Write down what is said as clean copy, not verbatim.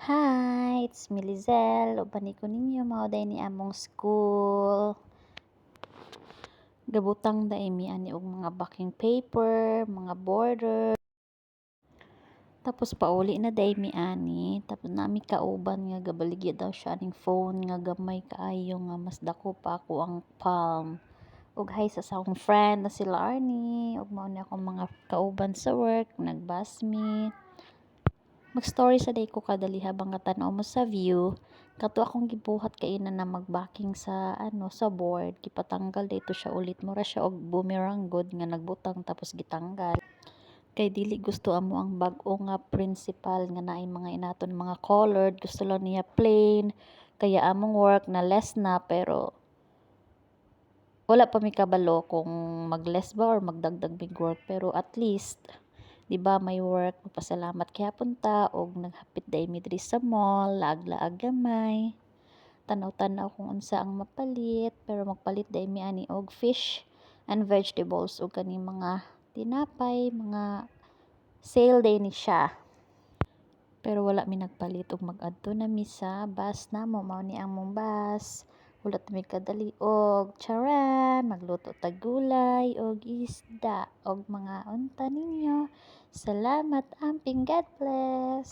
Hi, it's me Lizelle. Ubani ko ninyo mauday ni among school. Gabutang da mi ani og mga backing paper, mga border. Tapos pauli na day mi ani. Tapos nami kauban nga gabaligya daw siya aning phone nga gamay kaayo nga mas dako pa ako ang palm. Ug hi sa akong friend na sila Arnie. Ug mao ni akong mga kauban sa work, nagbasmi. Mag-story sa day ko kadali habang katanaw mo sa view. Kato akong gibuhat kay na magbacking sa sa board, gipatanggal dito siya ulit mura siya og boomerang god nga nagbutang tapos gitanggal. Kay dili gusto amo ang bag-o nga principal nga naay mga inaton mga colored, gusto lang niya plain. Kaya among work na less na pero wala pa mi kabalo kung mag-less ba or magdagdag mig work pero at least di ba may work, magpasalamat kaya punta og naghapit day mi diri sa mall, laag-laag gamay. Tanaw-tanaw kung unsa ang mapalit, pero magpalit day mi ani og fish and vegetables ug kani mga tinapay, mga sale day ni siya. Pero wala mi nagpalit ug mag-adto na mi sa bus namo, mao ni among bus. Ulat mi kadali og charan, magluto tag gulay og isda og mga unta ninyo. Salamat amping, God bless.